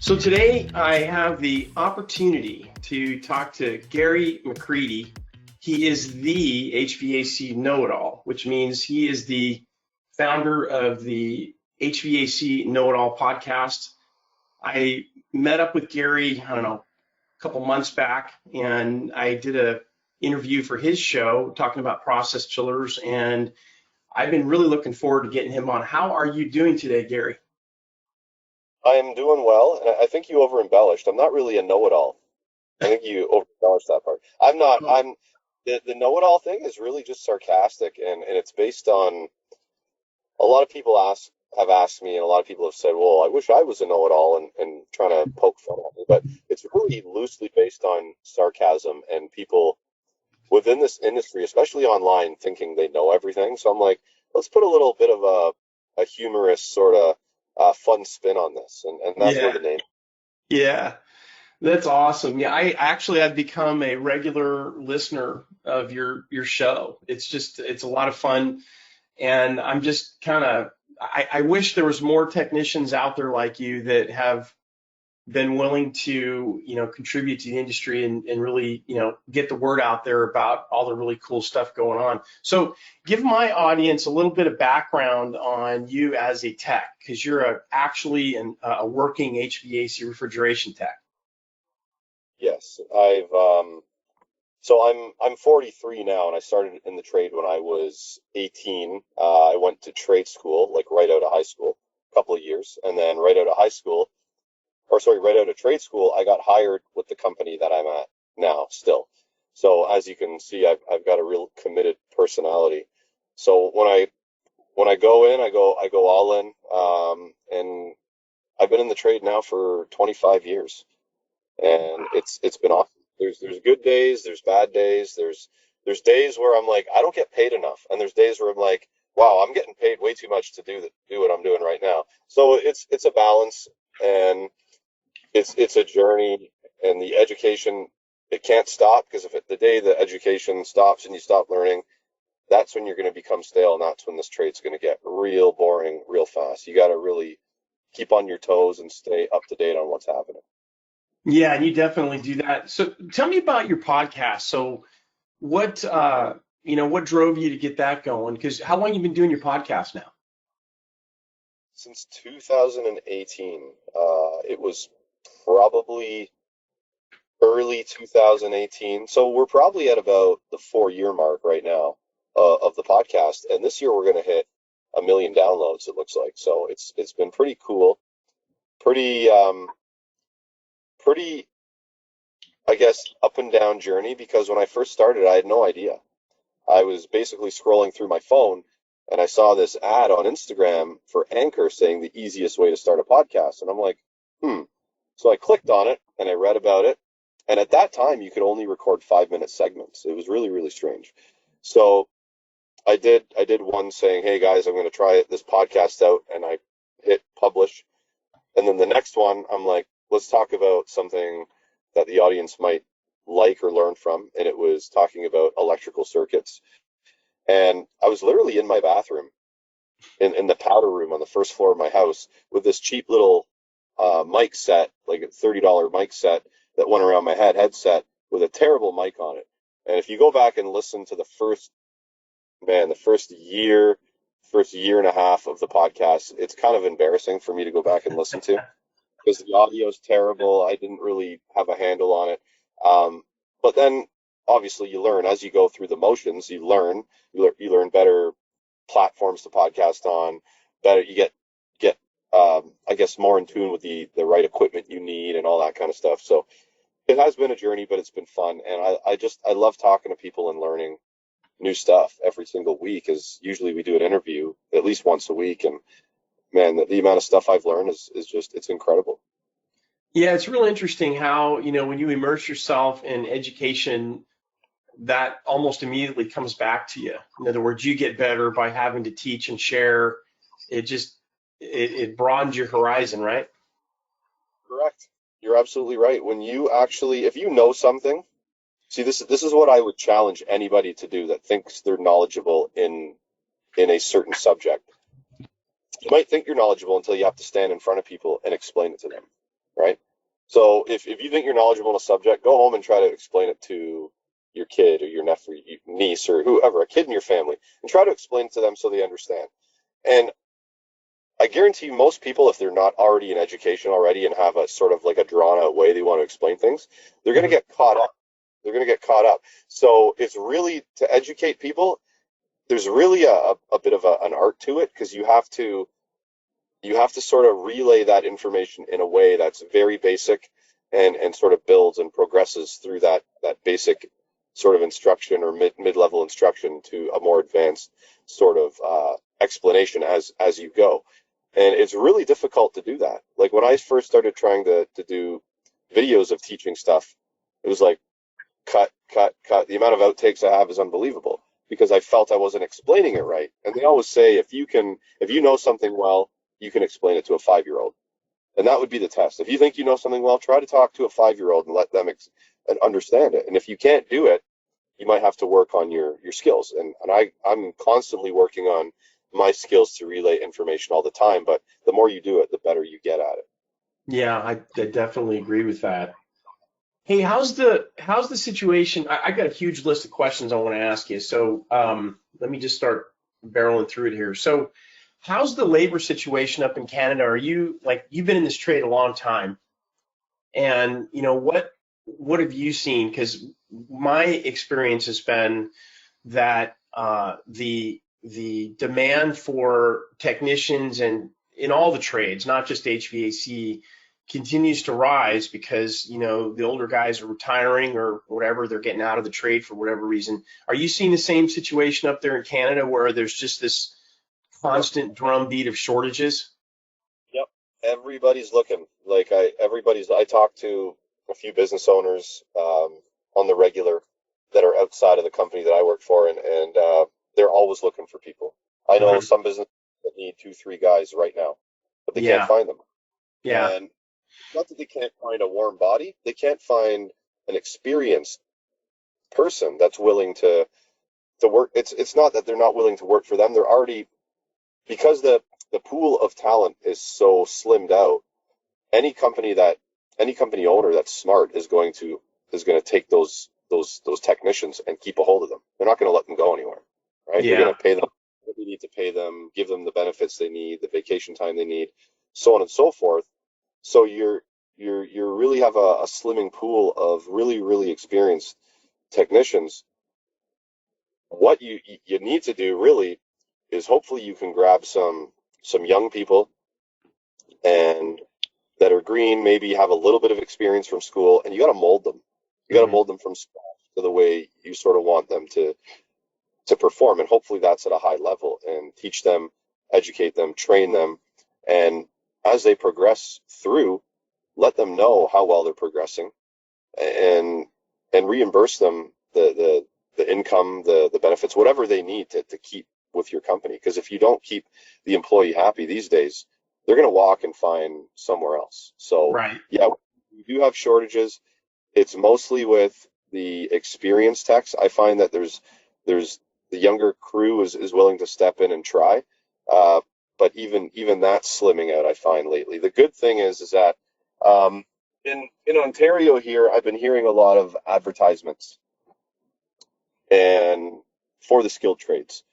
So today I have the opportunity to talk to Gary McCreadie. He is the HVAC Know It All, which means he is the founder of the HVAC Know It All podcast. I met up with Gary, I don't know, a couple months back, and I did a interview for his show talking about process chillers, and I've been really looking forward to getting him on. How are you doing today, Gary? I am doing well, and I think you over-embellished. I'm not really a know-it-all. I think you over-embellished that part. I'm not. The know-it-all thing is really just sarcastic, and it's based on a lot of people have asked me, and a lot of people have said, well, I wish I was a know-it-all and trying to poke fun at me. But it's really loosely based on sarcasm and people within this industry, especially online, thinking they know everything. So I'm like, let's put a little bit of a humorous sort of fun spin on this, and that's where Yeah, the name. yeah. That's awesome. Yeah, I've become a regular listener of your show. It's a lot of fun, and I'm just kind of I wish there was more technicians out there like you that have been willing to, contribute to the industry and really, get the word out there about all the really cool stuff going on. So give my audience a little bit of background on you as a tech, because you're actually a working HVAC refrigeration tech. Yes, I'm 43 now, and I started in the trade when I was 18. I went to trade school, like right out of high school, a couple of years, and then right out of trade school, I got hired with the company that I'm at now still. So as you can see, I've got a real committed personality. So when I go in, I go all in, and I've been in the trade now for 25 years, and it's been awesome. There's good days, there's bad days, there's days where I'm like, I don't get paid enough, and there's days where I'm like, wow, I'm getting paid way too much to do what I'm doing right now. So it's a balance, and it's a journey, and the education, it can't stop, because if the day the education stops and you stop learning, that's when you're going to become stale, and that's when this trade's going to get real boring real fast. You got to really keep on your toes and stay up to date on what's happening. Yeah, and you definitely do that. So tell me about your podcast. So what what drove you to get that going? Because how long you been doing your podcast now? Since 2018, it was probably early 2018. So we're probably at about the 4 year mark right now of the podcast, and this year we're going to hit 1 million downloads. It looks like. So it's been pretty cool, pretty pretty, I guess, up and down journey, because when I first started, I had no idea. I was basically scrolling through my phone, and I saw this ad on Instagram for Anchor saying the easiest way to start a podcast. And I'm like, hmm. So I clicked on it and I read about it. And at that time, you could only record 5 minute segments. It was really, really strange. So I did one saying, hey guys, I'm going to try this podcast out. And I hit publish. And then the next one, I'm like, let's talk about something that the audience might like or learn from. And it was talking about electrical circuits. And I was literally in my bathroom, in the powder room on the first floor of my house, with this cheap little mic set, like a $30 mic set that went around my headset, with a terrible mic on it. And if you go back and listen to the first year and a half of the podcast, it's kind of embarrassing for me to go back and listen to, because the audio is terrible. I didn't really have a handle on it. But then obviously you learn as you go through the motions. You learn better platforms to podcast on. Better you get I guess more in tune with the right equipment you need and all that kind of stuff. So it has been a journey, but it's been fun, and I love talking to people and learning new stuff every single week. As usually we do an interview at least once a week, and man, the amount of stuff I've learned is just, it's incredible. Yeah, it's real interesting how, when you immerse yourself in education, that almost immediately comes back to you. In other words, you get better by having to teach and share. It just it broadens your horizon, right? Correct. You're absolutely right. When you actually, if you know something, see, this is what I would challenge anybody to do that thinks they're knowledgeable in a certain subject. You might think you're knowledgeable until you have to stand in front of people and explain it to them. right? So if you think you're knowledgeable in a subject, go home and try to explain it to your kid or your nephew, niece, or whoever, a kid in your family, and try to explain it to them so they understand. And I guarantee you, most people, if they're not already in education already and have a sort of like a drawn out way they want to explain things, they're going to Mhm. get caught up. They're going to get caught up. So it's really to educate people. There's really a bit of an art to it, because you have to sort of relay that information in a way that's very basic, and sort of builds and progresses through that basic sort of instruction or mid-level instruction to a more advanced sort of explanation as you go. And it's really difficult to do that. Like when I first started trying to do videos of teaching stuff, it was like cut, cut, cut. The amount of outtakes I have is unbelievable, because I felt I wasn't explaining it right. And they always say, if you know something well, you can explain it to a 5-year-old. And that would be the test. If you think you know something well, try to talk to a 5-year-old and let them and understand it. And if you can't do it, you might have to work on your skills. And I'm constantly working on my skills to relay information all the time. But the more you do it, the better you get at it. Yeah, I definitely agree with that. Hey, how's the situation? I got a huge list of questions I want to ask you. So let me just start barreling through it here. So how's the labor situation up in Canada? Are you like you've been in this trade a long time, and you know what have you seen? Because my experience has been that the demand for technicians and in all the trades, not just HVAC, continues to rise because you know the older guys are retiring or whatever, they're getting out of the trade for whatever reason. Are you seeing the same situation up there in Canada where there's just this Yep. constant drumbeat of shortages? Yep. Everybody's looking. I talk to a few business owners on the regular that are outside of the company that I work for, and they're always looking for people. I know Mhm. some businesses that need 2, 3 guys right now, but they can't Yeah, find them. yeah, And not that they can't find a warm body, they can't find an experienced person that's willing to work. It's not that they're not willing to work for them. They're already, because the pool of talent is so slimmed out. Any company that any company owner that's smart is going to take those technicians and keep a hold of them. They're not going to let them go anywhere, right? They're going yeah, to pay them what they need to pay them, give them the benefits they need, the vacation time they need, so on and so forth. So you really have a slimming pool of really experienced technicians. What you need to do really is, hopefully you can grab some young people, and that are green, maybe have a little bit of experience from school, and you got to mold them. You got to hmm mold them from scratch to the way you sort of want them to perform, and hopefully that's at a high level, and teach them, educate them, train them, and as they progress through, let them know how well they're progressing, and reimburse them the income, the benefits, whatever they need to keep with your company. Because if you don't keep the employee happy these days, they're going to walk and find somewhere else. So right. yeah, we do have shortages. It's mostly with the experienced techs. I find that there's the younger crew is willing to step in and try. Uh, but even that's slimming out, I find, lately. The good thing is that um, in Ontario here, I've been hearing a lot of advertisements and for the skilled trades.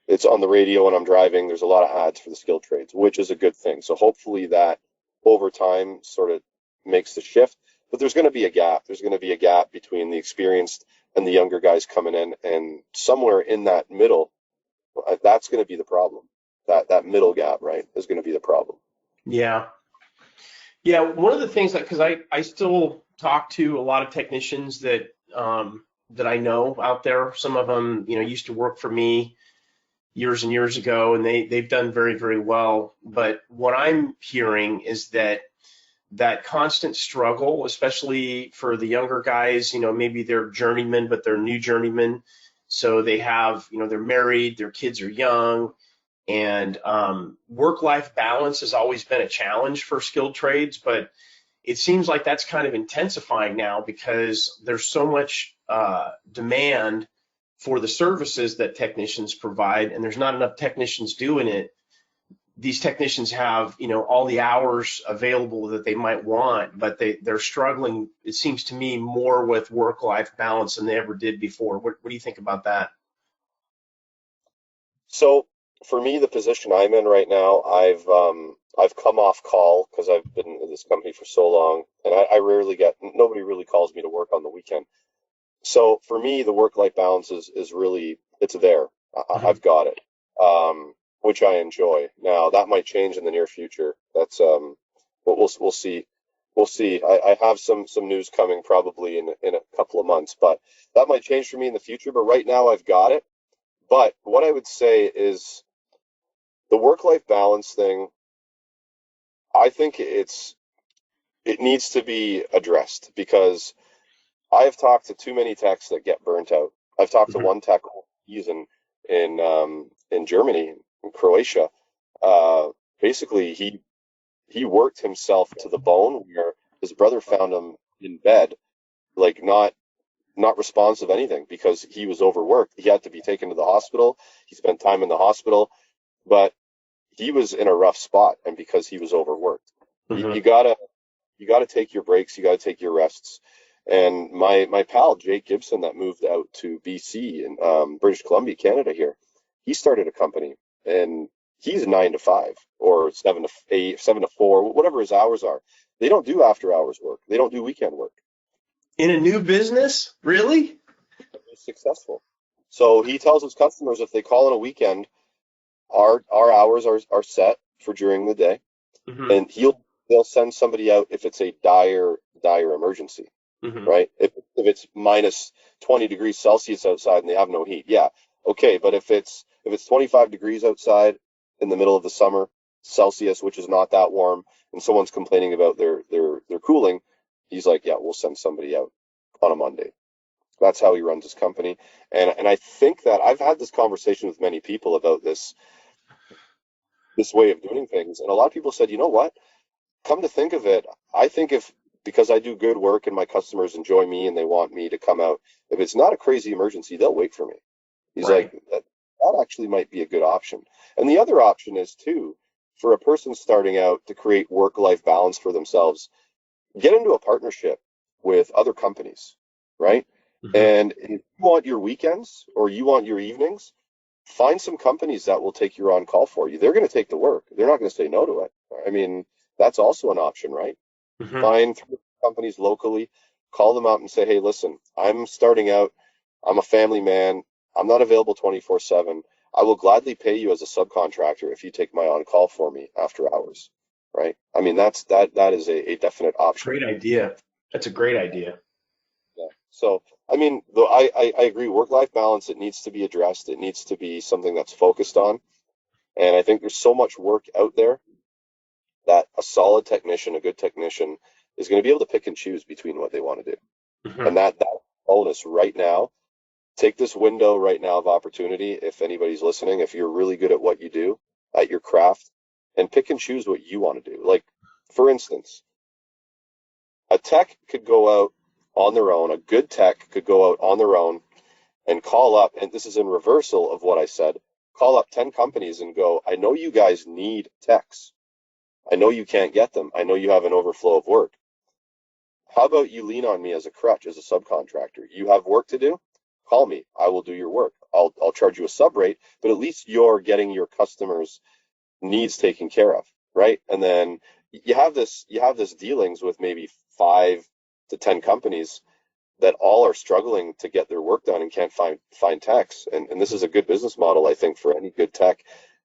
It's on the radio when I'm driving. There's a lot of ads for the skilled trades, which is a good thing. So hopefully that over time sort of makes the shift. But there's going to be a gap. There's going to be a gap between the experienced and the younger guys coming in, and somewhere in that middle, that's going to be the problem. That middle gap, right, is going to be the problem. Yeah. Yeah, one of the things that because I still talk to a lot of technicians that I know out there. Some of them, you know, used to work for me years and years ago, and they've done very well. But what I'm hearing is that constant struggle, especially for the younger guys, you know, maybe they're journeymen, but they're new journeymen. So they have, you know, they're married, their kids are young, and work-life balance has always been a challenge for skilled trades, but it seems like that's kind of intensifying now because there's so much demand for the services that technicians provide, and there's not enough technicians doing it. these technicians have, all the hours available that they might want, but they're struggling, it seems to me, more with work-life balance than they ever did before. What do you think about that? So for me, the position I'm in right now, I've come off call because I've been in this company for so long, and I rarely nobody really calls me to work on the weekend. So for me, the work-life balance is really, it's there. Mhm. I've got it, which I enjoy. Now that might change in the near future. That's but we'll see. We'll see. I have some news coming probably in a couple of months, but that might change for me in the future. But right now I've got it. But what I would say is the work-life balance thing, I think it needs to be addressed because I have talked to too many techs that get burnt out. I've talked to Mhm. one tech, he's in Germany, in Croatia. Uh, Basically, he worked himself to the bone where his brother found him in bed, like not responsive anything because he was overworked. He had to be taken to the hospital. He spent time in the hospital, but he was in a rough spot, and because he was overworked. You, Mhm. you gotta you gotta take your breaks. You gotta take your rests. And my pal Jake Gibson that moved out to BC in British Columbia, Canada here, he started a company and he's 9 to 5 or 7 to 8, 7 to 4, whatever his hours are. They don't do after hours work. They don't do weekend work. In a new business, really? He's successful. So he tells his customers if they call on a weekend, our hours are set for during the day, Mhm. and they'll send somebody out if it's a dire emergency, Mhm. right? If it's minus 20 degrees Celsius outside and they have no heat, yeah, okay. But if it's 25 degrees outside in the middle of the summer Celsius, which is not that warm, and someone's complaining about their cooling, he's like, yeah, we'll send somebody out on a Monday. That's how he runs his company, and I think that I've had this conversation with many people about this way of doing things, and a lot of people said, you know what? Come to think of it, I think if because I do good work and my customers enjoy me and they want me to come out, if it's not a crazy emergency, they'll wait for me. He's like, Right. that actually might be a good option. And the other option is too, for a person starting out to create work-life balance for themselves, get into a partnership with other companies, right? Mhm. And if you want your weekends or you want your evenings, find some companies that will take your on call for you. They're going to take the work. They're not going to say no to it. I mean, that's also an option, right? Mhm. Find companies locally, call them out and say, hey, listen, I'm starting out. I'm a family man. I'm not available 24/7. I will gladly pay you as a subcontractor if you take my on call for me after hours, right? I mean, that is a definite option. Great idea. That's a great idea. Yeah. So, I mean, though I agree, work-life balance, it needs to be addressed. It needs to be something that's focused on. And I think there's so much work out there that a solid technician, a good technician, is going to be able to pick and choose between what they want to do. And Mhm. that bonus right now, take this window right now of opportunity. If anybody's listening, if you're really good at what you do, at your craft, and pick and choose what you want to do. Like, for instance, a tech could go out on their own, a good tech could go out on their own and call up, and this is in reversal of what I said, call up 10 companies and go, I know you guys need techs. I know you can't get them. I know you have an overflow of work. How about you lean on me as a crutch, as a subcontractor? You have work to do? Call me. I will do your work. I'll charge you a sub rate, but at least you're getting your customers' needs taken care of, right? And then you have this dealings with maybe 5 to 10 companies that all are struggling to get their work done and can't find techs. And this is a good business model, I think, for any good tech,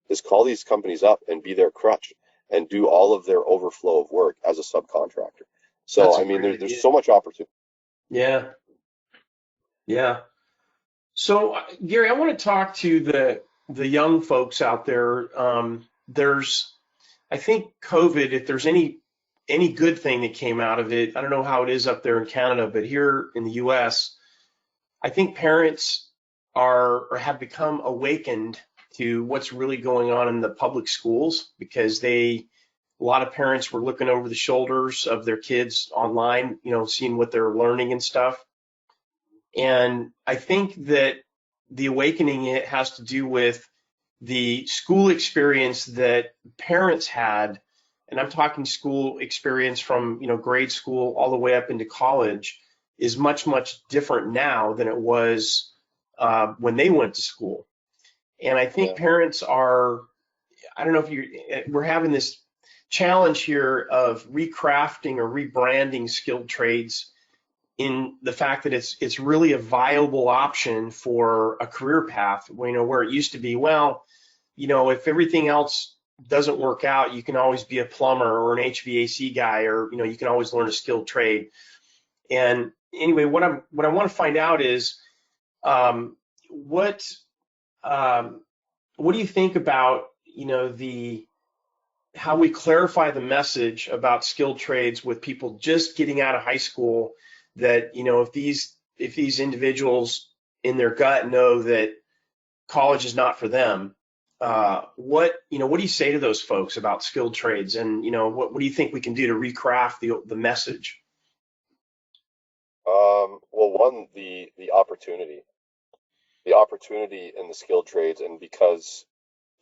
is call these companies up and be their crutch and do all of their overflow of work as a subcontractor. So That's I a mean, great there's idea. so much opportunity. Yeah. Yeah. So, Gary, I want to talk to the young folks out there. There's, I think, COVID. If there's any good thing that came out of it, I don't know how it is up there in Canada, but here in the U.S., I think parents are or have become awakened to what's really going on in the public schools because a lot of parents were looking over the shoulders of their kids online, seeing what they're learning and stuff. And I think that the awakening, it has to do with the school experience that parents had, and I'm talking school experience from, grade school all the way up into college, is much, much different now than it was when they went to school. And I think Yeah. parents are, I don't know if we're having this challenge here of recrafting or rebranding skilled trades in the fact that it's really a viable option for a career path, where it used to be, well, if everything else doesn't work out, you can always be a plumber or an HVAC guy, or, you can always learn a skilled trade. And anyway, what I want to find out is, what do you think about, how we clarify the message about skilled trades with people just getting out of high school, that, if these individuals in their gut know that college is not for them, what do you say to those folks about skilled trades? And, what do you think we can do to recraft the message? Well, one, the opportunity in the skilled trades, and because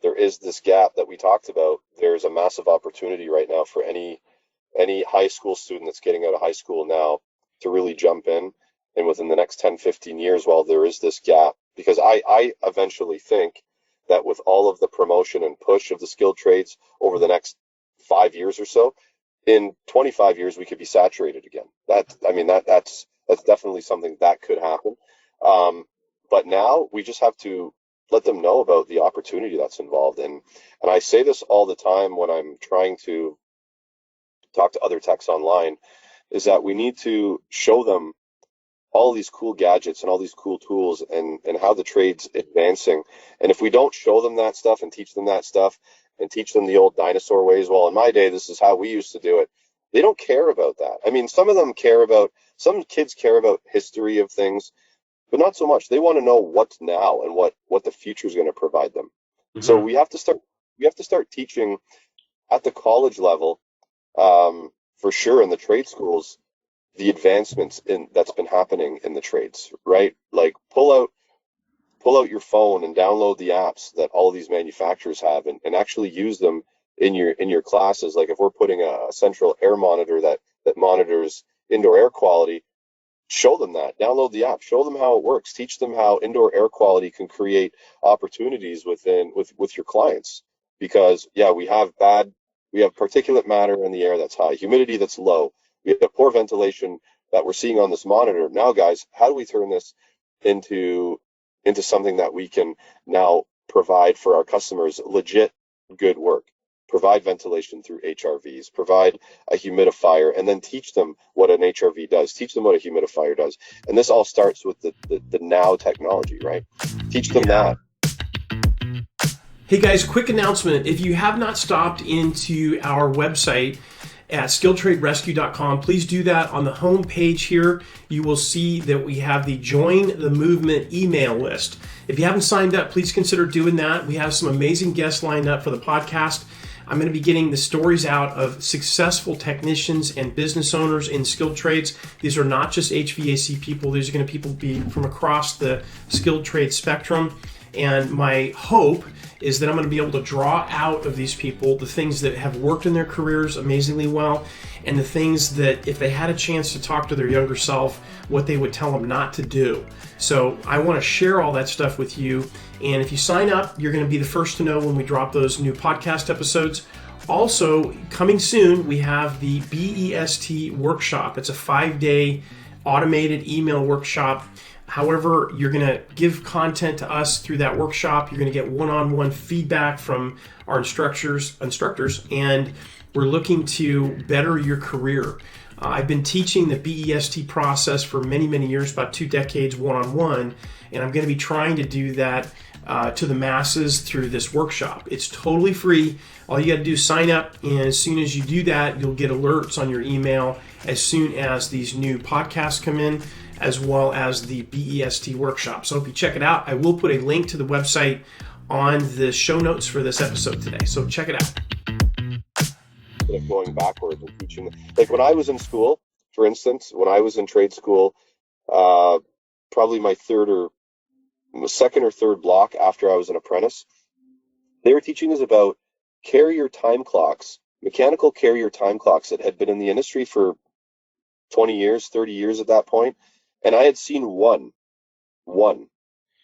there is this gap that we talked about, there's a massive opportunity right now for any high school student that's getting out of high school now to really jump in. And within the next 10, 15 years, while there is this gap, because I eventually think that with all of the promotion and push of the skilled trades over the next 5 years or so, in 25 years, we could be saturated again. That's definitely something that could happen. But now we just have to let them know about the opportunity that's involved. And I say this all the time when I'm trying to talk to other techs online, is that we need to show them all these cool gadgets and all these cool tools, and how the trade's advancing. And if we don't show them that stuff and teach them that stuff and teach them the old dinosaur ways, well, in my day, this is how we used to do it, they don't care about that. I mean, some kids care about history of things, but not so much. They want to know what's now and what the future is going to provide them. Mm-hmm. So we have to start teaching at the college level, for sure, in the trade schools, the advancements that's been happening in the trades, right? Like pull out your phone and download the apps that all these manufacturers have, and actually use them in your classes. Like if we're putting a central air monitor that monitors indoor air quality, show them that. Download the app. Show them how it works. Teach them how indoor air quality can create opportunities with your clients. Because we have particulate matter in the air that's high, humidity that's low. We have poor ventilation that we're seeing on this monitor. Now, guys, how do we turn this into something that we can now provide for our customers legit good work? Provide ventilation through HRVs, provide a humidifier, and then teach them what an HRV does, teach them what a humidifier does. And this all starts with the now technology, right? Teach them that. Hey guys, quick announcement. If you have not stopped into our website at skilledtraderescue.com, please do that. On the home page here, you will see that we have the Join the Movement email list. If you haven't signed up, please consider doing that. We have some amazing guests lined up for the podcast. I'm going to be getting the stories out of successful technicians and business owners in skilled trades. These are not just HVAC people. These are going to be from across the skilled trade spectrum. And my hope is that I'm going to be able to draw out of these people the things that have worked in their careers amazingly well, and the things that if they had a chance to talk to their younger self, what they would tell them not to do. So I want to share all that stuff with you. And if you sign up, you're going to be the first to know when we drop those new podcast episodes. Also, coming soon, we have the BEST workshop. It's a 5-day automated email workshop. However, you're going to give content to us through that workshop. You're going to get one-on-one feedback from our instructors, and we're looking to better your career. I've been teaching the BEST process for many, many years, about 2 decades, one-on-one, and I'm going to be trying to do that to the masses through this workshop. It's totally free. All you got to do is sign up, and as soon as you do that, you'll get alerts on your email as soon as these new podcasts come in, as well as the BEST workshop. So if you check it out, I will put a link to the website on the show notes for this episode today. So check it out. Going backwards and teaching, like when I was in school, for instance, when I was in trade school, probably my second or third block after I was an apprentice, They were teaching us about carrier time clocks, mechanical carrier time clocks that had been in the industry for 20 years, 30 years at that point. And I had seen one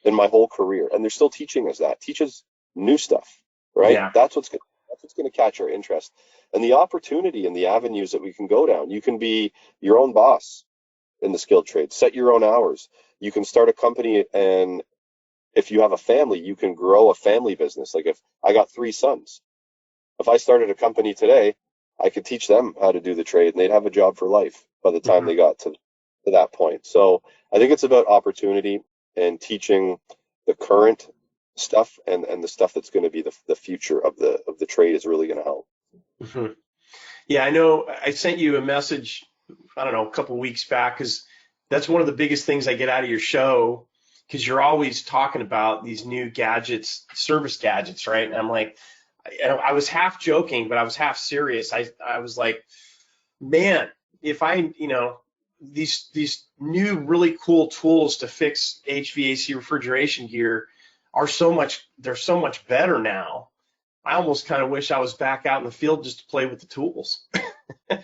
in my whole career. And they're still teaching us that. Teach us new stuff, right? Yeah. That's what's going to catch our interest. And the opportunity and the avenues that we can go down. You can be your own boss in the skilled trade, set your own hours. You can start a company, and if you have a family, you can grow a family business. Like if I got 3 sons, if I started a company today, I could teach them how to do the trade and they'd have a job for life by the time they got to that point. So I think it's about opportunity and teaching the current stuff, and the stuff that's going to be the future of the trade is really going to help. Mm-hmm. Yeah, I know I sent you a message, I don't know, a couple of weeks back, because that's one of the biggest things I get out of your show, because you're always talking about these new gadgets, service gadgets, right? And I'm like, I was half joking, but I was half serious. I was like, man, if these new really cool tools to fix HVAC refrigeration gear they're so much better now. I almost kind of wish I was back out in the field just to play with the tools. Oh,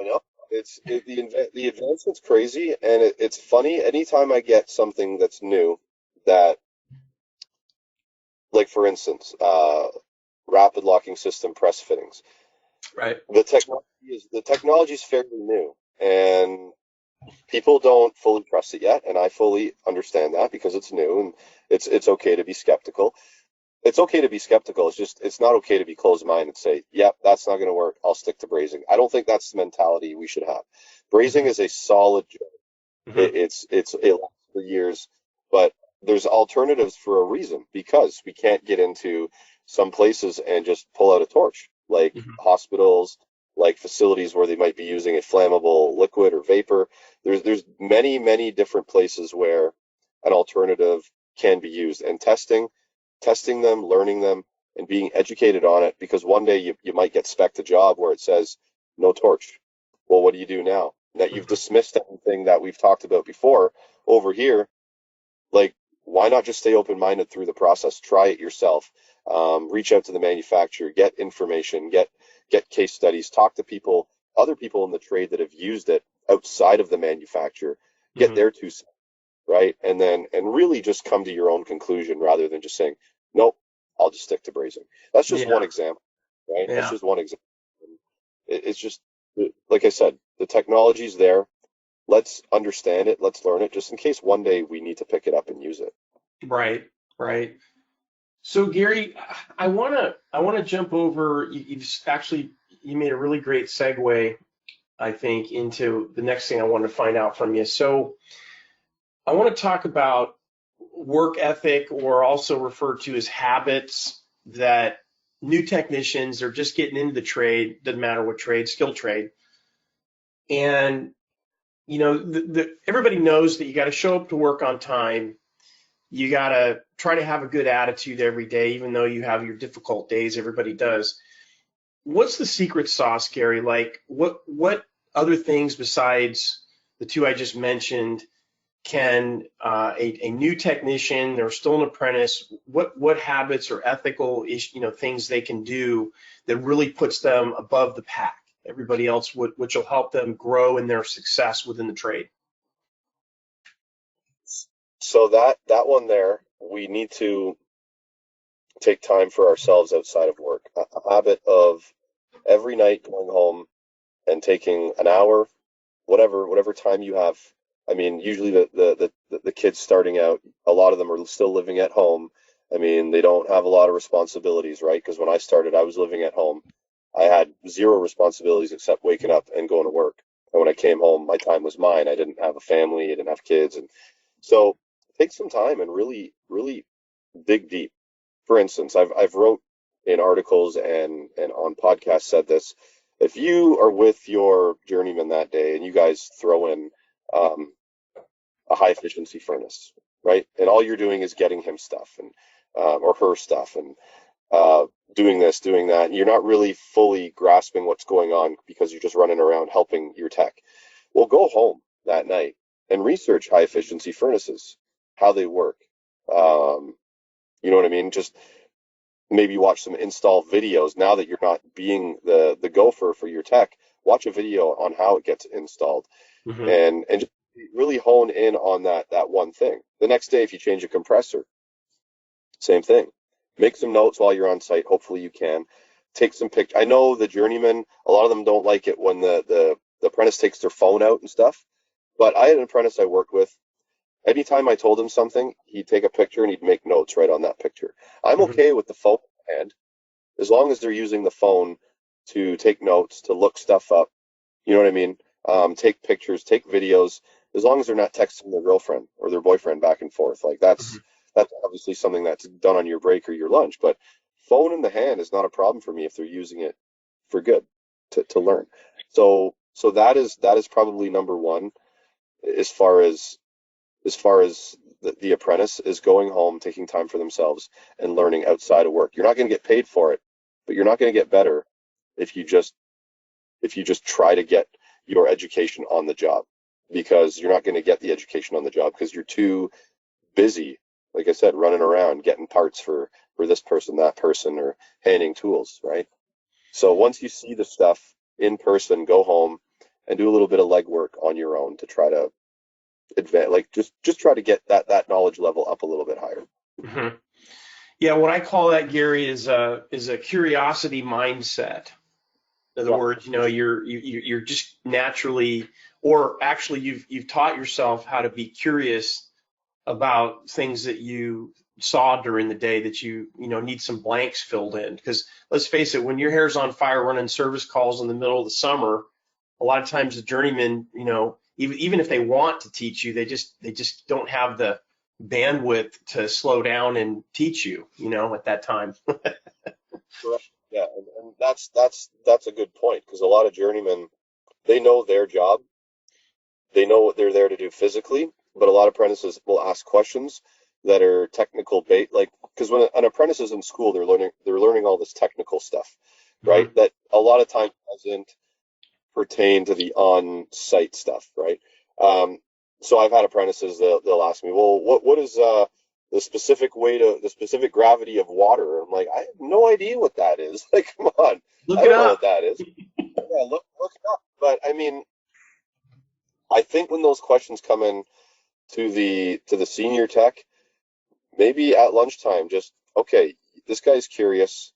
I know. The advancement's crazy, and it's funny. Anytime I get something that's new, that, like for instance, rapid locking system press fittings. Right. The technology is fairly new, and people don't fully trust it yet, and I fully understand that because it's new, and it's okay to be skeptical. It's okay to be skeptical. It's not okay to be closed-minded and say, "Yep, that's not going to work. I'll stick to brazing." I don't think that's the mentality we should have. Brazing is a solid job. Mm-hmm. It lasts for years, but there's alternatives for a reason, because we can't get into some places and just pull out a torch, like Mm-hmm. hospitals, like facilities where they might be using a flammable liquid or vapor. There's many different places where an alternative can be used, and testing them, learning them, and being educated on it, because one day you might get spec'd a job where it says no torch. Well, what do you do now? That you've dismissed everything that we've talked about before over here. Like, why not just stay open-minded through the process? Try it yourself. Reach out to the manufacturer, get information, get case studies, talk to people, other people in the trade that have used it outside of the manufacturer, get Mm-hmm. their 2 cents, right? And really just come to your own conclusion rather than just saying, nope, I'll just stick to brazing. That's just one Yeah. example, right? That's Yeah. just one example. It's just, like I said, the technology's there. Let's understand it. Let's learn it, just in case one day we need to pick it up and use it. Right. Right. So Gary, I wanna jump over. You made a really great segue, I think, into the next thing I wanted to find out from you. So I want to talk about work ethic, or also referred to as habits, that new technicians are just getting into the trade, doesn't matter what trade, skilled trade. And, everybody knows that you got to show up to work on time. You got to try to have a good attitude every day, even though you have your difficult days. Everybody does. What's the secret sauce, Gary? Like, what other things besides the two I just mentioned can a new technician, they're still an apprentice, what habits or ethical things they can do that really puts them above the pack, everybody else, which will help them grow in their success within the trade? So that one there, we need to take time for ourselves outside of work. A habit of every night going home and taking an hour, whatever time you have. I mean, usually the kids starting out, a lot of them are still living at home. I mean, they don't have a lot of responsibilities, right? Because when I started, I was living at home. I had 0 responsibilities except waking up and going to work. And when I came home, my time was mine. I didn't have a family, I didn't have kids. And so take some time and really dig deep. For instance, I've wrote in articles and on podcasts said this. If you are with your journeyman that day and you guys throw in um, a high efficiency furnace, right? And all you're doing is getting him stuff and or her stuff, and doing this, doing that. And you're not really fully grasping what's going on because you're just running around helping your tech. Well, go home that night and research high efficiency furnaces, how they work. You know what I mean? Just maybe watch some install videos. Now that you're not being the gopher for your tech, watch a video on how it gets installed, Mm-hmm. and just really hone in on that one thing. The next day, if you change a compressor, same thing. Make some notes while you're on site. Hopefully you can take some pictures. I know the journeymen, a lot of them don't like it when the apprentice takes their phone out and stuff, but I had an apprentice I worked with. Anytime I told him something, he'd take a picture and he'd make notes right on that picture. I'm Mm-hmm. okay with the phone in hand, as long as they're using the phone to take notes, to look stuff up. You know what I mean? Take pictures, take videos, as long as they're not texting their girlfriend or their boyfriend back and forth. Like Mm-hmm. that's obviously something that's done on your break or your lunch. But phone in the hand is not a problem for me if they're using it for good to learn. So that is probably number one as far as the apprentice is going home, taking time for themselves and learning outside of work. You're not going to get paid for it, but you're not going to get better if you just try to get your education on the job, because you're not going to get the education on the job because you're too busy, like I said, running around getting parts for this person, that person, or handing tools, right? So once you see the stuff in person, go home and do a little bit of legwork on your own to try to advance, like just try to get that knowledge level up a little bit higher. Mm-hmm. Yeah, what I call that, Gary, is a curiosity mindset. In other words, you're just naturally, or actually you've taught yourself how to be curious about things that you saw during the day that you need some blanks filled in. Because let's face it, when your hair's on fire running service calls in the middle of the summer, a lot of times the journeymen, even if they want to teach you, they just don't have the bandwidth to slow down and teach you, at that time. Correct. Yeah, and that's a good point, because a lot of journeymen, they know their job, they know what they're there to do physically, but a lot of apprentices will ask questions that are technical bait, like, because when an apprentice is in school, they're learning all this technical stuff, right? Mm-hmm. That a lot of times doesn't pertain to the on-site stuff, right? Um, so I've had apprentices, they'll ask me, well, what is the specific gravity of water? I'm like, I have no idea what that is. Like, come on, Look I it don't know what up. that is. Yeah, look it up. But I mean, I think when those questions come in to the senior tech, maybe at lunchtime, just, okay, this guy's curious.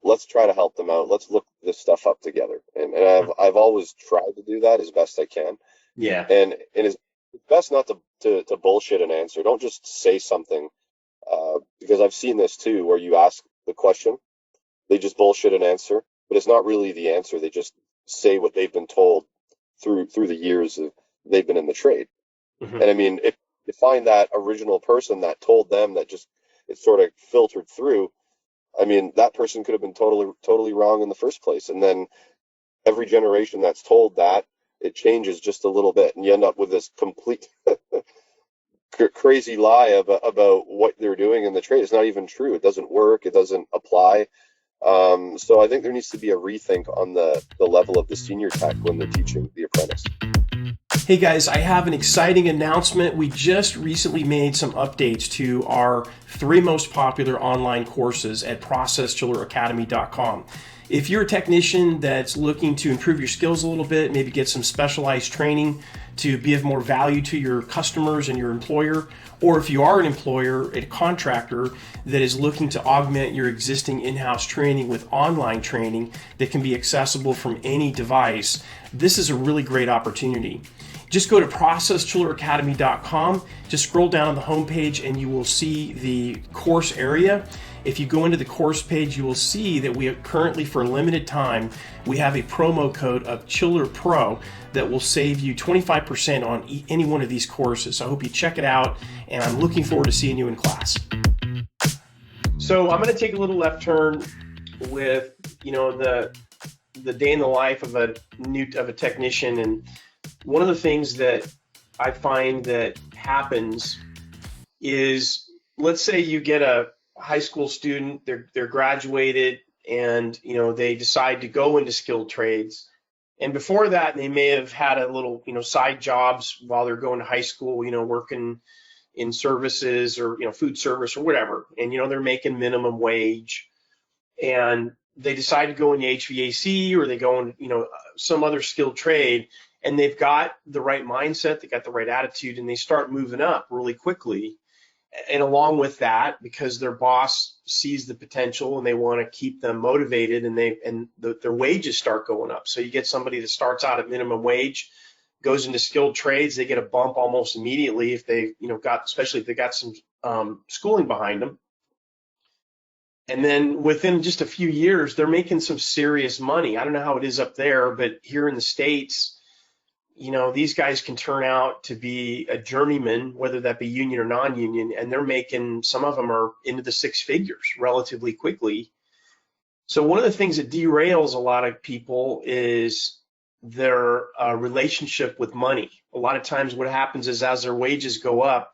Let's try to help them out. Let's look this stuff up together. And I've always tried to do that as best I can. Yeah. And it's best not to bullshit an answer. Don't just say something, because I've seen this too, where you ask the question, they just bullshit an answer, but it's not really the answer. They just say what they've been told through the years they've been in the trade. Mm-hmm. And I mean, if you find that original person that told them that, just it sort of filtered through, I mean, that person could have been totally wrong in the first place. And then every generation that's told that, it changes just a little bit, and you end up with this complete crazy lie about what they're doing in the trade. It's not even true. It doesn't work. It doesn't apply. So I think there needs to be a rethink on the level of the senior tech when they're teaching the apprentice. Hey guys, I have an exciting announcement. We just recently made some updates to our 3 most popular online courses at processchilleracademy.com. If you're a technician that's looking to improve your skills a little bit, maybe get some specialized training to give more value to your customers and your employer, or if you are an employer, a contractor that is looking to augment your existing in-house training with online training that can be accessible from any device, this is a really great opportunity. Just go to processchilleracademy.com, just scroll down on the homepage and you will see the course area. If you go into the course page, you will see that we are currently, for a limited time, we have a promo code of Chiller Pro that will save you 25% on any one of these courses. So I hope you check it out, and I'm looking forward to seeing you in class. So I'm going to take a little left turn with, the day in the life of a technician. And one of the things that I find that happens is, let's say you get a high school student, they're graduated, and they decide to go into skilled trades. And before that, they may have had a little side jobs while they're going to high school, working in services or food service or whatever, and they're making minimum wage. and they decide to go in the HVAC, or they go in, some other skilled trade, and they've got the right mindset, they got the right attitude, and they start moving up really quickly. And along with that, because their boss sees the potential and they want to keep them motivated, and their wages start going up. So you get somebody that starts out at minimum wage, goes into skilled trades, they get a bump almost immediately if they, especially if they got some schooling behind them. And then within just a few years, they're making some serious money. I don't know how it is up there, but here in the States, these guys can turn out to be a journeyman, whether that be union or non-union, and they're making, some of them are into the six figures relatively quickly. So one of the things that derails a lot of people is their relationship with money. A lot of times what happens is, as their wages go up,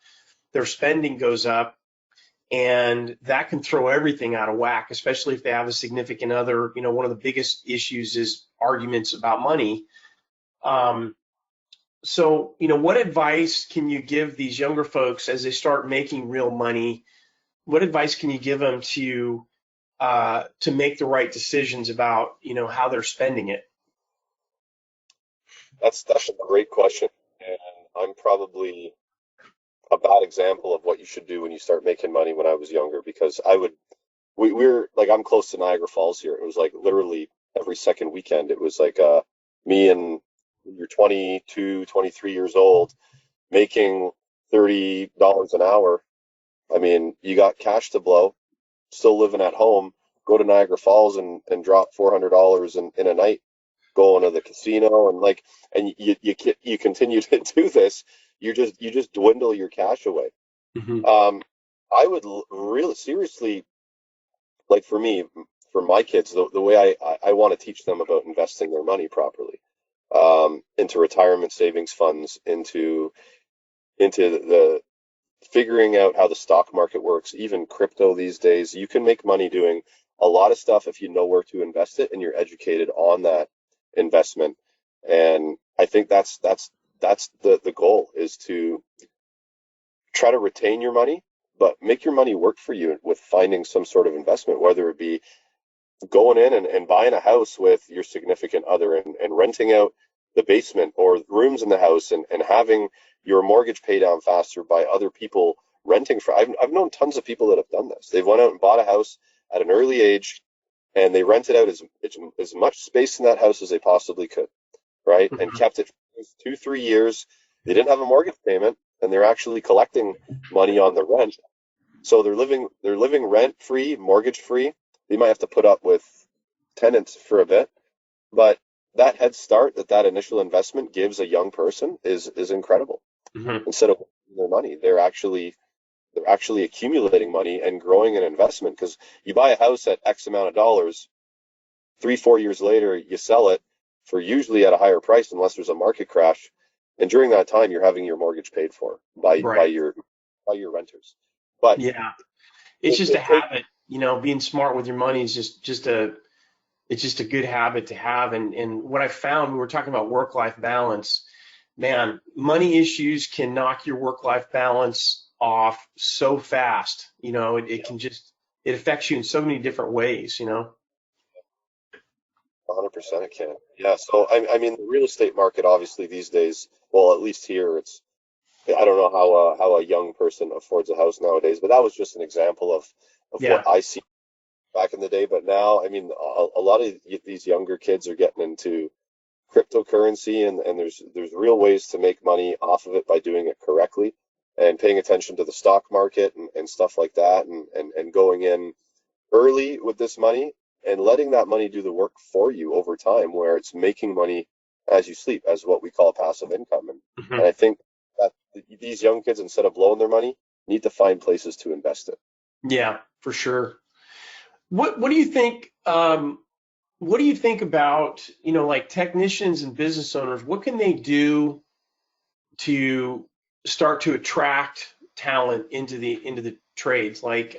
their spending goes up, and that can throw everything out of whack, especially if they have a significant other. One of the biggest issues is arguments about money. So, what advice can you give these younger folks as they start making real money? What advice can you give them to make the right decisions about, how they're spending it? That's a great question, and I'm probably a bad example of what you should do when you start making money when I was younger, because we're like, I'm close to Niagara Falls here. It was like literally every second weekend. It was like me and you're 22, 23 years old, making $30 an hour. I mean, you got cash to blow, still living at home, go to Niagara Falls and drop $400 in a night, going to the casino, and you continue to do this. You just dwindle your cash away. Mm-hmm. I would really seriously, like, for me, for my kids, the way I want to teach them about investing their money properly, into retirement savings funds, into the figuring out how the stock market works, even crypto these days. You can make money doing a lot of stuff if you know where to invest it and you're educated on that investment. And I think that's the goal, is to try to retain your money, but make your money work for you with finding some sort of investment, whether it be going in and buying a house with your significant other, and renting out the basement or rooms in the house, and having your mortgage pay down faster by other people renting for. I've known tons of people that have done this. They've went out and bought a house at an early age, and they rented out as much space in that house as they possibly could, right? Mm-hmm. And kept it for 2-3 years. They didn't have a mortgage payment, and they're actually collecting money on the rent. So they're living rent free, mortgage free. They might have to put up with tenants for a bit, but that head start that initial investment gives a young person is incredible. Mm-hmm. Instead of their money, they're actually accumulating money and growing an investment, because you buy a house at X amount of dollars, 3-4 years later you sell it for usually at a higher price unless there's a market crash, and during that time you're having your mortgage paid for by your renters. But yeah, it's just a habit. Being smart with your money is just a good habit to have. And what I found, we were talking about work-life balance, man, money issues can knock your work-life balance off so fast. It can it affects you in so many different ways. 100% it can. Yeah. So I mean, the real estate market, obviously these days, well, at least here, I don't know how a young person affords a house nowadays, but that was just an example of Yeah. what I see back in the day. But now, I mean, a lot of these younger kids are getting into cryptocurrency, and there's real ways to make money off of it by doing it correctly and paying attention to the stock market and stuff like that, and going in early with this money and letting that money do the work for you over time, where it's making money as you sleep, as what we call passive income. Mm-hmm. And I think that these young kids, instead of blowing their money, need to find places to invest it. Yeah, for sure. What do you think? What do you think about, like technicians and business owners? What can they do to start to attract talent into the trades? Like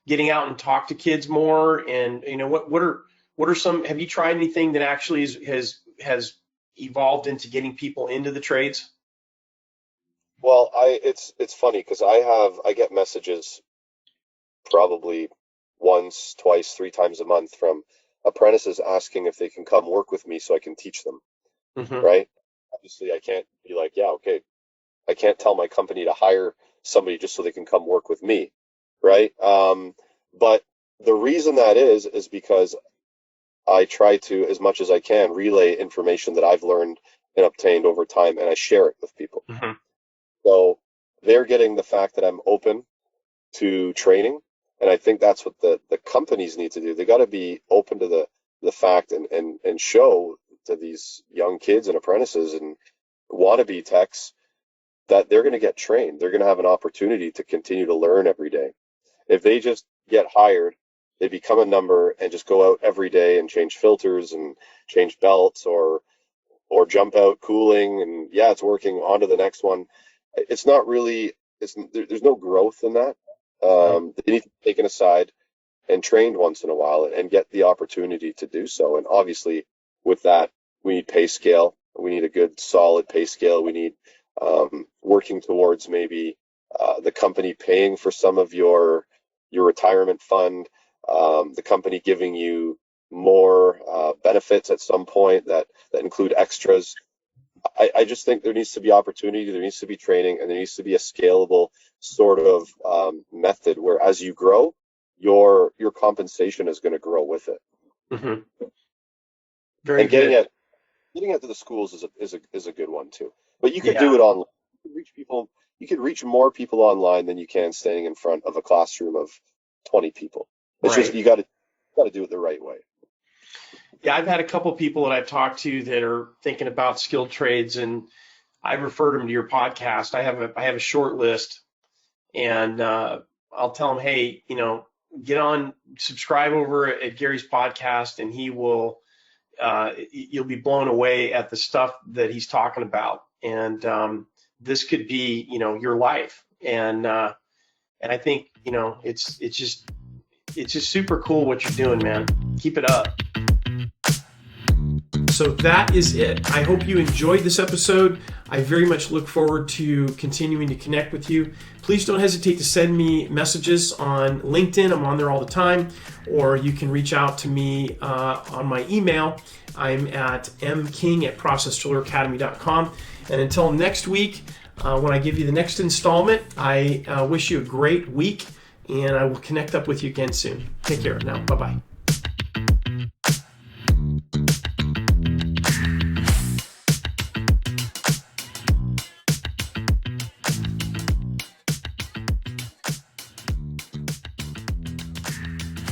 getting out and talk to kids more, and what are some? Have you tried anything that actually has evolved into getting people into the trades? Well, it's funny because I get messages probably once, twice, 3 times a month from apprentices asking if they can come work with me so I can teach them, right? Obviously, I can't be like, yeah, okay. I can't tell my company to hire somebody just so they can come work with me, right? But the reason that is because I try to, as much as I can, relay information that I've learned and obtained over time, and I share it with people. So they're getting the fact that I'm open to training, and I think that's what the companies need to do. They got to be open to the fact and show to these young kids and apprentices and wannabe techs that they're going to get trained. They're going to have an opportunity to continue to learn every day. If they just get hired, they become a number and just go out every day and change filters and change belts or jump out cooling and yeah, it's working, on to the next one. It's not really, there's no growth in that. They need to be taken aside and trained once in a while and get the opportunity to do so. And obviously with that, we need pay scale. We need a good solid pay scale. We need working towards maybe the company paying for some of your retirement fund, the company giving you more benefits at some point that include extras. I just think there needs to be opportunity, there needs to be training, and there needs to be a scalable sort of method where as you grow, your compensation is going to grow with it. Very good. Getting it to the schools is a good one too. But you could do it online. You could reach people. You could reach more people online than you can standing in front of a classroom of 20 people. It's just you got to do it the right way. Yeah, I've had a couple people that I've talked to that are thinking about skilled trades, and I referred them to your podcast. I have a short list, and I'll tell them, hey, get on, subscribe over at Gary's podcast, and he will. You'll be blown away at the stuff that he's talking about, and this could be, your life. And I think, it's just super cool what you're doing, man. Keep it up. So that is it. I hope you enjoyed this episode. I very much look forward to continuing to connect with you. Please don't hesitate to send me messages on LinkedIn. I'm on there all the time. Or you can reach out to me on my email. I'm at mking@processchilleracademy.com. And until next week, when I give you the next installment, I wish you a great week, and I will connect up with you again soon. Take care now. Bye-bye.